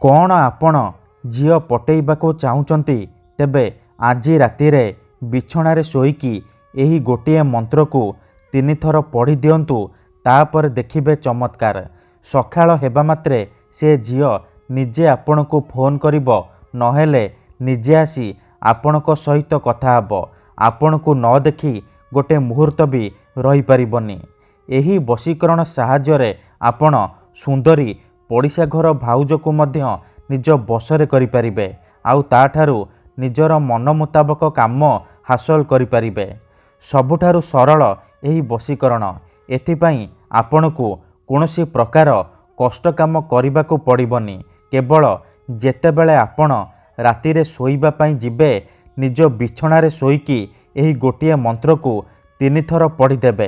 कौन आपण झील पटेइबाकू चाहुचंती तेबे आजी रातिरे बिछणारे शोईकी एही गोटिए मंत्र को 3 थर पढ़ी दियंतु तापर देखिबे चमत्कार। सकाळ हेबा मात्रे से झील निजे आपण को फोन करिबो नहेले निजे आसी आपणक सहित कथा हबो। आपण को न देखी गोटे मुहूर्त भी रही परिबनी। एही वशीकरण साहाय्य आपण सुंदरी पड़िशा घर भाउज को मध्य निज बसरे करिपारिबे आउ ताठारु निजर मन मुताबक काम हासिल करिपारिबे। सबुठारु सरल एही वशीकरण। एथिपाई आपणकु कोनोसी प्रकार कष्ट काम करिबाकू पड़िबनी। केवल जेतेबेले आपण रातिरे शोइबा पई जिबे निज बिछणारे शोईकी एही गोटिए मंत्र को 3 थर पढ़ी देबे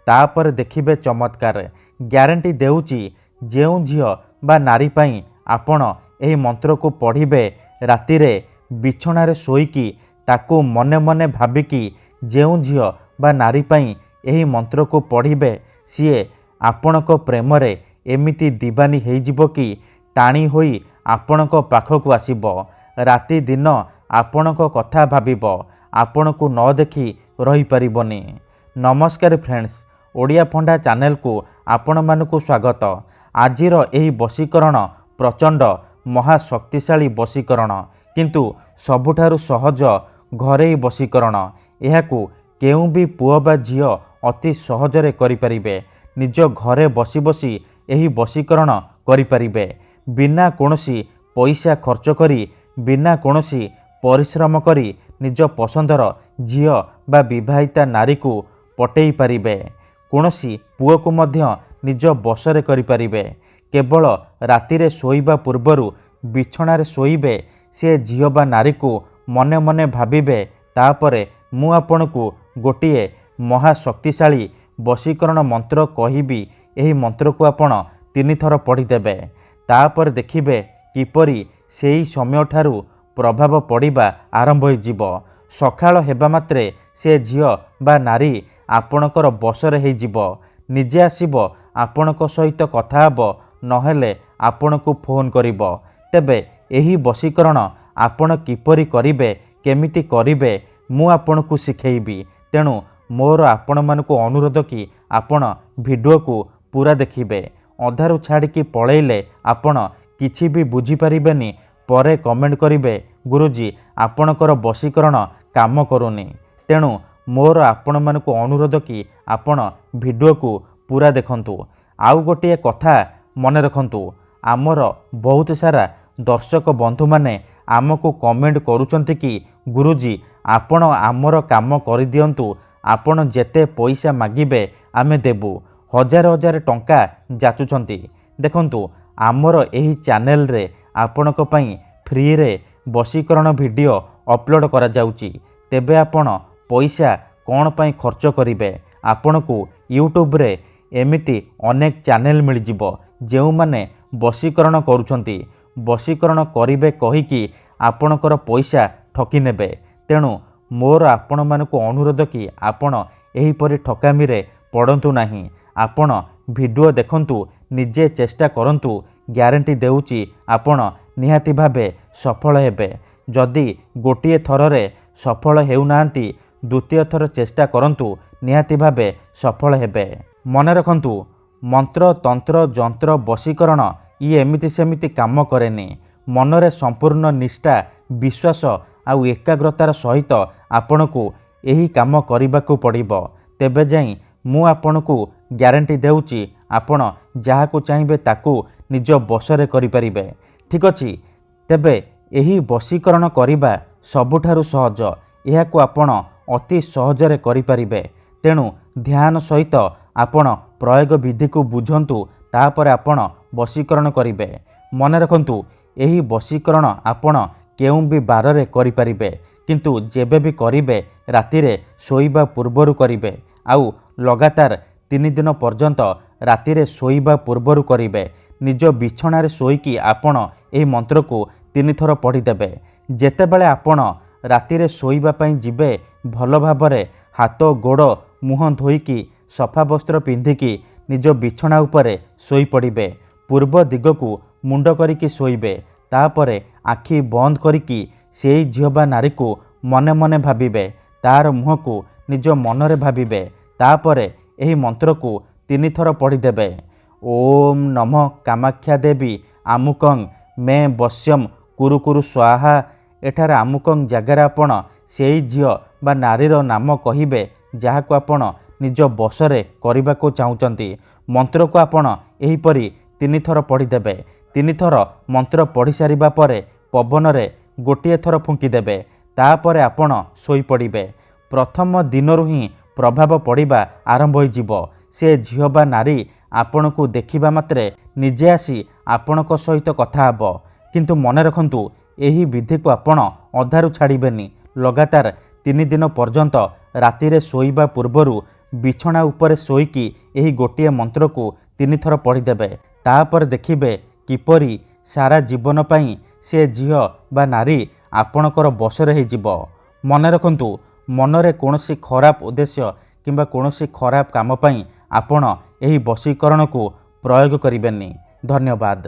तापर देखिबे चमत्कार। ग्यारंटी देउची जेउ झियो बा नारी पई आपण एही मंत्र को पढ़िबे रातिरे बिछणारे शोईकी ताकू मने मने भाबिकी जेउ झियो बा नारी पई एही मंत्र को पढ़िबे सीए आपणक प्रेमरे एमिति दीवानी हेजिबो कि टाणी होई आपणक पाखकू आसीबो। राति दिन आपणक कथा भाबिबो आपणकू न देखी रही परिबनी। नमस्कार फ्रेंड्स, ओडिया फंडा चैनल को आपण मानकू स्वागत। आजिर एही वशीकरण प्रचंड महाशक्तिशाली वशीकरण किंतु सबुठारु सहज घरेई वशीकरण। एहाकू केउ भी पुओ बा झियो अति सहजरे करि परिबे। निज घरे बसी बसी एही वशीकरण करि परिबे बिना कोनोसी पैसा खर्च करी बिना कोनोसी परिश्रम करी निज पसंदर झियो बा विवाहिता नारी को पटेई पारिबे। कोनोसी पुओ को मध्य निज बसरे करि पारिबे। केवल रातिरे शोइबा पूर्वरु बिछणारे शोइबे से झियो बा नारी को मने मने भाबिबे तापरे मु आपनकू गोटिए महाशक्तिशाली वशीकरण मंत्र कहिबी। एही मंत्र को आपण 3 थर पढ़ी देबे तापर देखिबे किपरि सेही समय ठारू प्रभाव पड़िबा आरंभ हो जिवो। सकाळ हेबा मात्रे से झियो बा नारी आपणकर बसरे हे जिवो। निजे आसीबो आपणक सहित कथा हबो नहेले आपणकू फोन करिबो। तेबे एही वशीकरण आपण किपरि करिबे केमिति करिबे मु आपणकू सिखेइबी। तेणु मोर आपण मानकू अनुरोध कि आपण वीडियो को पूरा देखिबे। अधारु छाड़िकी पळेइले आपण किछि भी बुझी परिबेनी। परे कमेंट करिबे गुरुजी आपणकर वशीकरण काम करूनी। तेणु मोर आपण मानकू अनुरोध कि आपण वीडियो को पूरा देखंतु। आउ गोटे कथा मने रखंतु, आमर बहुत सारा दर्शक बंधु माने आमको कमेंट करूचंती कि गुरुजी आपण आमर काम करि दियंतु। आपण जेते पैसा मागिबे आमे देबु। हजार हजार टंका जाचुचंती। देखंतु आमर एही चैनल रे आपणक पई फ्री रे वशीकरण वीडियो अपलोड करा जाउची। तेबे आपण पैसा कोन पई खर्च करिवे। आपणकू यूट्यूब रे एमिति अनेक चैनल मिल जिवो जेउ माने वशीकरण करूचंती। वशीकरण करिवे कहिकी आपणकर पैसा ठकी नेबे। तेणु मोर आपण मानकू अनुरोध कि आपण एही परि ठकामी रे पड़ंतु नाही। आपण वीडियो देखंतु, निजे चेष्टा करंतु। ग्यारंटी देउची आपण निहाती भाबे सफल हेबे। जदि गोटिए थररे सफल हेउनांती द्वितीय थर चेष्टा करंतु, निहाती भाबे सफल हेबे। मने रखंतु, मंत्र तंत्र जंत्र वशीकरण ये एमिति सेमिति काम करेनी। मनरे संपूर्ण निष्ठा विश्वास आउ एकाग्रतार सहित आपणकू एही काम करिबाकू पड़िबो। तेबे जाई मु आपणकू ग्यारंटी देउची आपण जाहाकू चाहिबे ताकू निज बसरे करि परिबे। ठीक अछि, तेबे एही वशीकरण करिबा सबुठारु सहज। एहाकू आपण अति सहजरे करि परिबे। तेणु ध्यान सहित आपण प्रयोग विधि को बुझंतु तापर आपण वशीकरण करिबे। मने रखंतु, एही वशीकरण आपण केउ भी बाररे करि परिबे किंतु जेबे भी करिबे रातिरे शोइबा पूर्वरु करिबे आउ लगातार 3 दिन पर्यंत रातिरे शोइबा पूर्वरु करिबे। निज बिछणारे शोईकी आपण एही मंत्र को 3 थर पढ़ी देबे। जेतेबेले आपण रातिरे शोइबा पई जिबे भल भाबरे हाथ गोड़ मुह धोईकी सफा वस्त्र पिंधिकी निज बिछणा उपरे शोई पड़िबे। पूर्व दिगकू मुंड करिकी शोइबे। ତାପରେ ଆଖି ବନ୍ଦ କରିକି ସେଇ ଝିଅ ବା ନାରୀକୁ ମନେ ମନେ ଭାବିବେ, ତାର ମୁହଁକୁ ନିଜ ମନରେ ଭାବିବେ। ତାପରେ ଏହି ମନ୍ତ୍ରକୁ 3 ଥର ପଢ଼ିଦେବେ। ଓମ୍ ନମ କାମାକ୍ଷା ଦେବୀ ଆମୁକଂ ମେ ବଶ୍ୟମ୍ କୁରୁ କୁରୁ ସ୍ୱାହା। ଏଠାରେ ଆମୁକଂ ଜାଗାରେ ଆପଣ ସେଇ ଝିଅ ବା ନାରୀର ନାମ କହିବେ ଯାହାକୁ ଆପଣ ନିଜ ବଶରେ କରିବାକୁ ଚାହୁଁଛନ୍ତି। ମନ୍ତ୍ରକୁ ଆପଣ ଏହିପରି 3 ଥର ପଢ଼ିଦେବେ। 3 ଥର ମନ୍ତ୍ର ପଢ଼ି ସାରିବା ପରେ ପବନରେ ଗୋଟିଏ ଥର ଫୁଙ୍କିଦେବେ। ତାପରେ ଆପଣ ଶୋଇପଡ଼ିବେ। ପ୍ରଥମ ଦିନରୁ ହିଁ ପ୍ରଭାବ ପଡ଼ିବା ଆରମ୍ଭ ହୋଇଯିବ। ସେ ଝିଅ ବା ନାରୀ ଆପଣଙ୍କୁ ଦେଖିବା ମାତ୍ରେ ନିଜେ ଆସି ଆପଣଙ୍କ ସହିତ କଥା ହେବ। କିନ୍ତୁ ମନେ ରଖନ୍ତୁ, ଏହି ବିଧିକୁ ଆପଣ ଅଧାରୁ ଛାଡ଼ିବେନି। ଲଗାତାର 3 ଦିନ ପର୍ଯ୍ୟନ୍ତ ରାତିରେ ଶୋଇବା ପୂର୍ବରୁ ବିଛଣା ଉପରେ ଶୋଇକି ଏହି ଗୋଟିଏ ମନ୍ତ୍ରକୁ 3 ଥର ପଢ଼ିଦେବେ। ତାପରେ ଦେଖିବେ କିପରି ସାରା ଜୀବନ ପାଇଁ ସେ ଝିଅ ବା ନାରୀ ଆପଣଙ୍କର ବଶରେ ହୋଇଯିବ। ମନେ ରଖନ୍ତୁ, ମନରେ କୌଣସି ଖରାପ ଉଦ୍ଦେଶ୍ୟ କିମ୍ବା କୌଣସି ଖରାପ କାମ ପାଇଁ ଆପଣ ଏହି ବଶୀକରଣକୁ ପ୍ରୟୋଗ କରିବେନି। ଧନ୍ୟବାଦ।